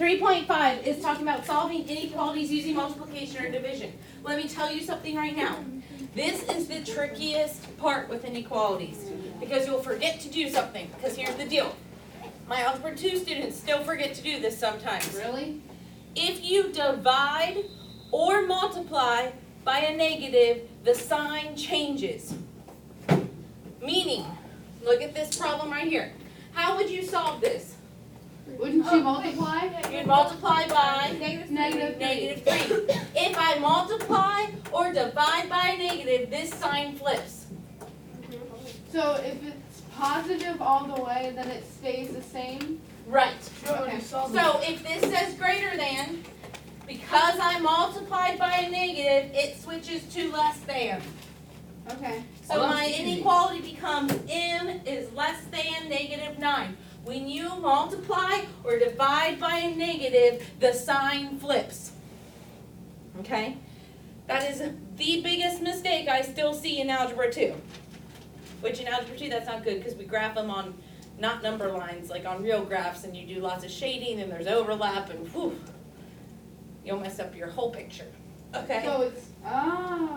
3.5 is talking about solving inequalities using multiplication or division. Let me tell you something right now. This is the trickiest part with inequalities because you'll forget to do something. Because here's the deal. My Algebra 2 students still forget to do this sometimes. Really? If you divide or multiply by a negative, the sign changes. Meaning, look at this problem right here. How would you solve this? Wouldn't you multiply? You'd multiply by Negative 3. If I multiply or divide by a negative, this sign flips. So if it's positive all the way, then it stays the same? Right. Okay. So if this says greater than, because I multiplied by a negative, it switches to less than. Okay. So my inequality becomes m is less than -9. When you multiply or divide by a negative, the sign flips. Okay? That is the biggest mistake I still see in Algebra 2. Which in Algebra 2, that's not good because we graph them on not number lines, like on real graphs, and you do lots of shading and there's overlap and whew, you'll mess up your whole picture. Okay? So it's,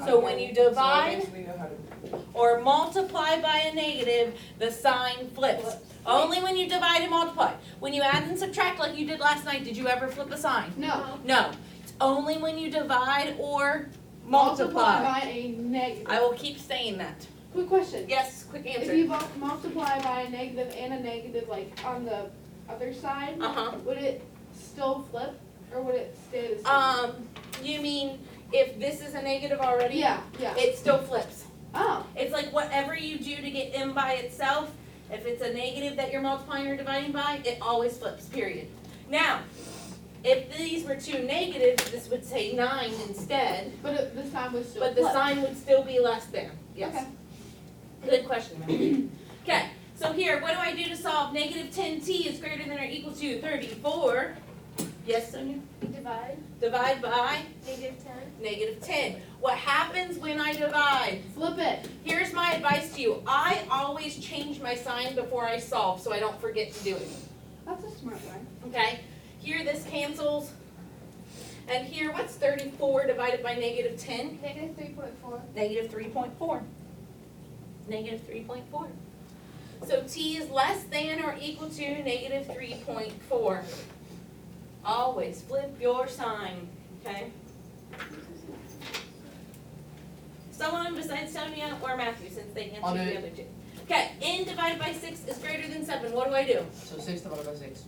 So when you divide So we know how to. or multiply by a negative, the sign flips. Only when you divide and multiply. When you add and subtract like you did last night, did you ever flip a sign? No. No. It's only when you divide or multiply. By a negative. I will keep saying that. Quick question. Yes, quick If answer. you both multiply by a negative and a negative, like on the other side, Uh-huh. would it still flip or would it stay the same? You mean if this is a negative already? Yeah, yeah. It still flips. Oh, It's like whatever you do to get m by itself, if it's a negative that you're multiplying or dividing by, it always flips, period. Now, if these were two negatives, this would say 9 instead, but the sign would still but the flip. sign would still be less than. Yes. Okay. Good question, Melanie. Okay, so here, what do I do to solve -10t is greater than or equal to 34? Yes, Sonia? Divide, Divide by -10. -10. What happens when I divide? Flip it. Here's my advice to you. I always change my sign before I solve so I don't forget to do it. That's a smart way. Okay? Here this cancels. And here, what's 34 divided by -10? -3.4. -3.4. -3.4. So t is less than or equal to -3.4. Always flip your sign, okay? Someone besides Sonia or Matthew, since they I'll answered do the it. other two. Okay, n divided by 6 is greater than 7. What do I do? So 6 divided by 6.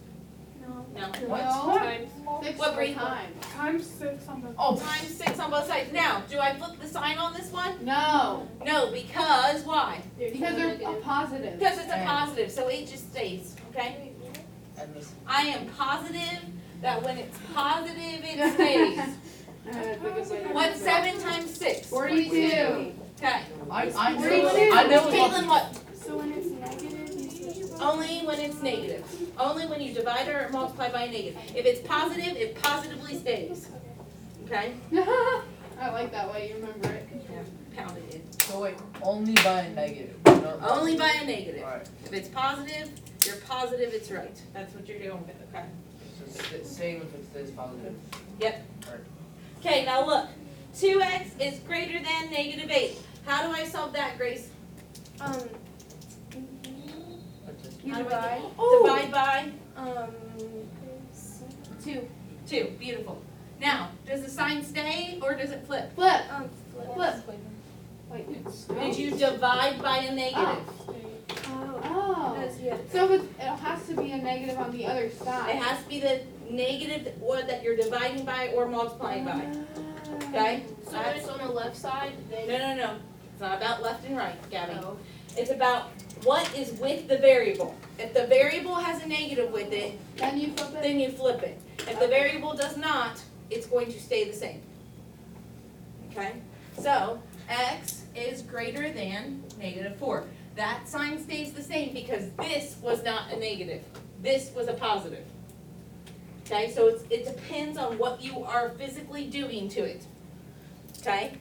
No. No. What? No. Times. 6 What more breed? times. Times 6 on the. Oh, Times 6 on both sides. Now, do I flip the sign on this one? No. No, because why? Because they're a positive. Because it's a And- positive, so it just stays, okay? and this. I am positive that when it's positive, it stays. What's 7 times 6? 42. Okay. I know. 42. I know. Caitlin, what? So when it's negative, you switch. Only when it's negative. Only when you divide or multiply by a negative. If it's positive, it positively stays. Okay? I like that way you remember it. Pounded in. So wait, only by a negative. Not Only by a negative. Alright. If it's positive, you're positive it's right. That's what you're doing with it, okay? So same if it stays positive. Yep. Alright. Okay, now look. 2x is greater than -8. How do I solve that, Grace? That's it. You How do I divide. do- Oh. Divide by 2. 2. Beautiful. Now, does the sign stay or does it flip? Flip. Flip. Flip. Wait. Did you divide by a negative? Oh. Oh. That's, yeah. So it has to be a negative on the other It side. has to be the negative or that you're dividing by or multiplying by. Okay? So when it's on the left side, then. No. It's not about left and right, Gabby. Oh. It's about what is with the variable. If the variable has a negative with it, Then you flip it. then you flip it. If the variable does not, it's going to stay the same. Okay? So, x is greater than -4. That sign stays the same because this was not a negative. This was a positive. Okay, so it depends on what you are physically doing to it. Okay?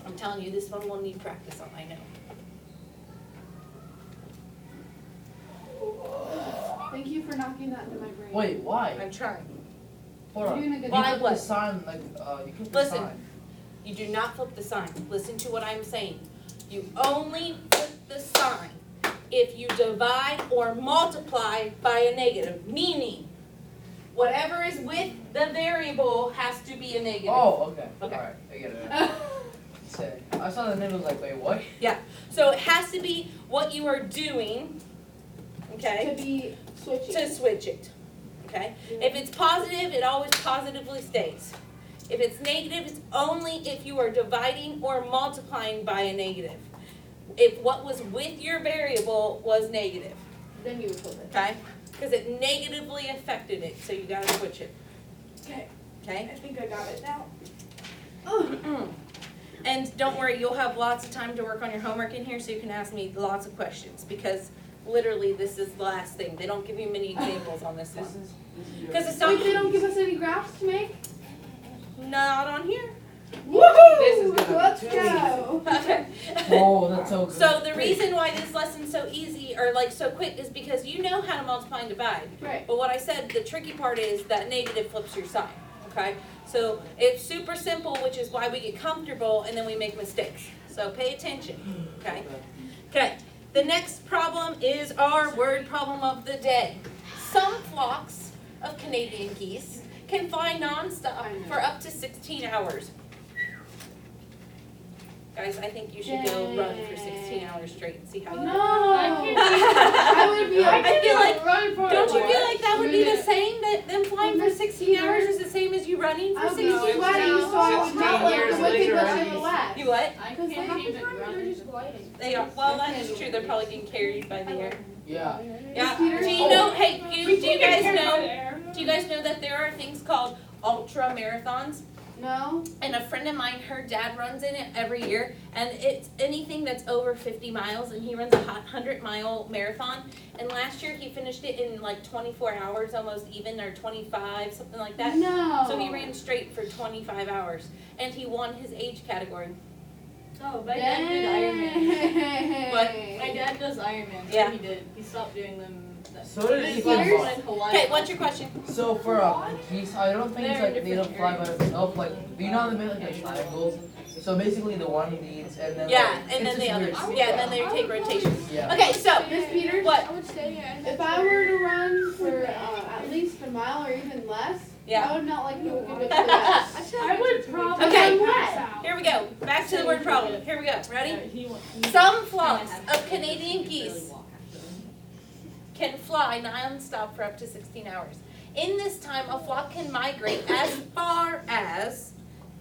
I'm telling you, this one will need practice on, I know. Thank you for knocking that into my brain. Wait, why? I'm trying. Hold You're on. doing a good Why You job. put what? the sign like you put the Listen. sign. You do not flip the sign. Listen to what I'm saying. You only flip the sign if you divide or multiply by a negative, meaning whatever is with the variable has to be a negative. Oh, okay. Okay. Alright, I get it. Say. I saw the name was like, wait, what? So it has to be what you are doing, To okay, be switching. to switch it, okay? If it's positive, it always positively stays. If it's negative, it's only if you are dividing or multiplying by a negative. If what was with your variable was negative, Then you would flip it. okay? Because it negatively affected it, so you gotta switch it, Okay. okay? I think I got it now. And don't worry, you'll have lots of time to work on your homework in here, so you can ask me lots of questions, because literally this is the last thing. They don't give you many examples on this one. This is Because it's Wait, not, they don't give us any graphs to make? not on here. Woohoo! This is gonna be Let's too go. Okay. Oh, that's so good. So the reason why this lesson's so easy, or like so quick, is because you know how to multiply and divide. Right. But what I said, the tricky part is that negative flips your sign, okay? So it's super simple, which is why we get comfortable and then we make mistakes. So pay attention, okay? Okay, the next problem is our word problem of the day. Some flocks of Canadian geese can fly nonstop for up to 16 hours. Guys, I think you should go run for 16 hours straight and see how you do. No. I I would be. I feel like, run for don't you feel like that would be the same, that them flying for 16 hours is the same as you running for I would 16 be hours? sweating, so I would not like years the wicked later, witch I'd of be- the West. You what? I Because can't half even the time run. they're just gliding. They are, well, that's true, they're probably getting carried by the air. Yeah. Yeah, Peter? do you know, hey, do you guys know that there are things called ultra marathons? No. And a friend of mine, her dad runs in it every year, and it's anything that's over 50 miles, and he runs a 100-mile marathon. And last year he finished it in like 24 hours, almost even, or 25, something like that. No. So he ran straight for 25 hours, and he won his age category. Oh, my dad did Ironman. What? My dad does Ironman. So Yeah. he did. He stopped doing them. So did he He fly. Peter's? went in Hawaii. Okay, what's your question? So for geese, I don't think it's They're like in they don't different fly by themselves. Like, do you know how they make like the triangles? So basically the one leads and then Yeah, like, and then it's the just others. weird. Yeah, and then they take rotations. Yeah. Okay, so, Miss Peters? what? I would stay here. If I were to run for at least a mile or even less, Yeah. I would not like the wicked witch of the West. I would probably. Okay. What? Here we go. Back to the word problem. Here we go. Ready? Some flocks of Canadian geese can fly non-stop for up to 16 hours. In this time, a flock can migrate as far as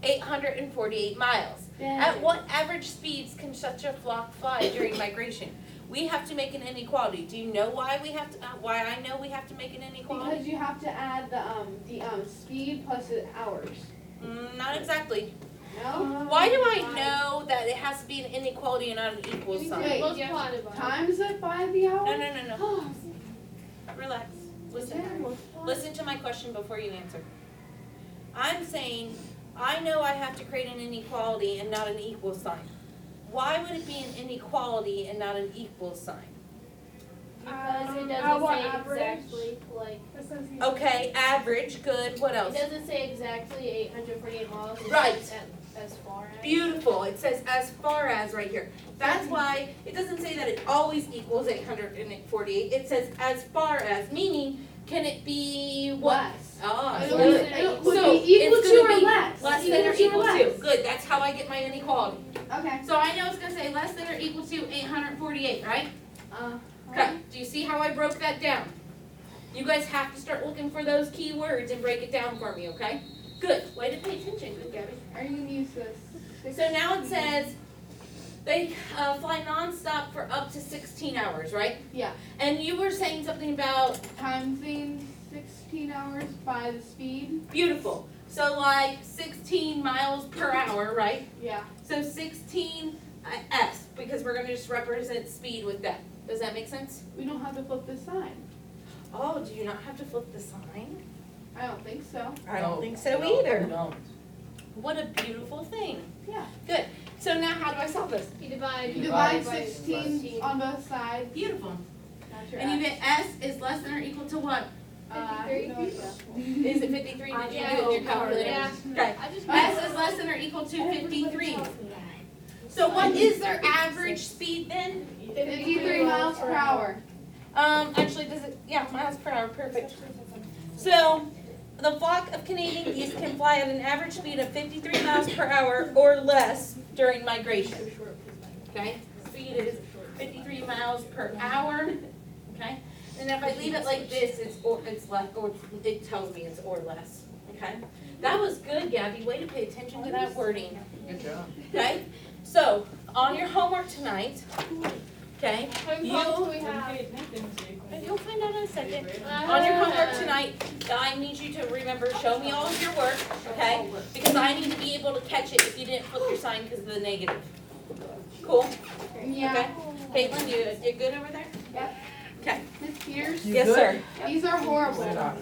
848 miles. At what average speeds can such a flock fly during migration? We have to make an inequality. Do you know why we have to? Why I know we have to make an inequality? Because you have to add the speed plus the hours. Not exactly. No. Why do I know that it has to be an inequality and not an equal sign? Wait, Multiplied by. times it by the hour? No. Relax. Listen. Listen to my question before you answer. I'm saying, I know I have to create an inequality and not an equal sign. Why would it be an inequality and not an equal sign? Because it I doesn't want say average. exactly like. Okay, average, good, what It else? doesn't say exactly 848 miles. It Right. says as far as. Beautiful, it says as far as right here. That's why, it doesn't say that it always equals 848, it says as far as, meaning, can it be what? Less. Ah, It'll good. be- it'll- would So, be equal it's to gonna or be less? Less than or Equal equal to or to, less? good, that's how I get my inequality. Okay. So I know it's gonna say less than or equal to 848, right? Okay, do you see how I broke that down? You guys have to start looking for those key words and break it down for me, okay? Good, way to pay attention, good Gabby. Are you gonna use this? So now it says they fly nonstop for up to 16 hours, right? Yeah. And you were saying something about Timesing 16 hours by the speed. beautiful. So like 16 miles per hour, right? Yeah. So 16 s, because we're gonna just represent speed with that. Does that make sense? We don't have to flip the sign. Oh, do you not have to flip the sign? I don't think so. I No, don't think so no, either. No. What a beautiful thing. Yeah. Good. So now how do I solve this? You divide. You Divide divide by 16 on both sides. Beautiful. And you get S is less than or equal to what? Is it 53? Did you do it in your calculator? Yeah. Okay. S is less than or equal to 53. So what is their average speed then? 53 miles per hour. Actually, does it, yeah, miles per hour, perfect. So, the flock of Canadian geese can fly at an average speed of 53 miles per hour or less during migration. Okay, speed is 53 miles per hour, okay? And if I leave it like this, it's less, or it tells me it's or less, okay? That was good, Gabby, way to pay attention to that wording. Good job. Okay, so on your homework tonight, okay, you'll find out in a second. On your homework tonight, I need you to remember, show me all of your work, okay? Because I need to be able to catch it if you didn't flip your sign because of the negative. Cool? Yeah. Okay, Caitlin, you good over there? Yep. Okay. Miss Pierce, You Yes, good? sir. these are horrible. They're not.